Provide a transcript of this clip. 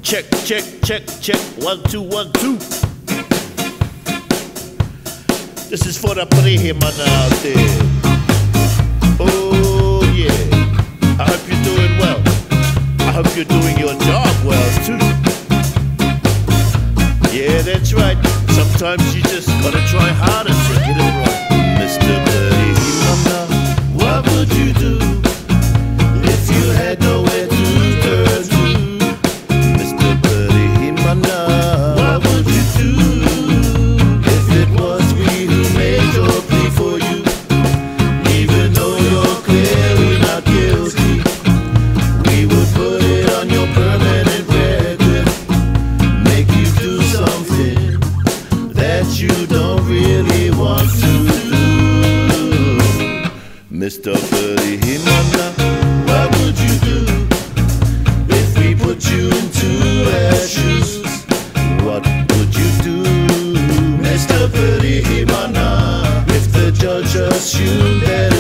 Check, check, check, check. 1, 2, 1, 2. This is for the Prihimana out there. Oh yeah. I hope you're doing well. I hope you're doing your job well too. Yeah, that's right. Sometimes you just gotta try harder to get it right. Mr. Prihimana, what would you do if you had nowhere to turn to? Mr. Prihimana, what would you do if it was we who made your plea for you? Even though you're clearly not guilty, we would put it on your permanent record, make you do something that you don't really want to do. Mr. Prihimana, what would you do if we put you into their shoes? What would you do, Mr. Prihimana, if the judge assumed that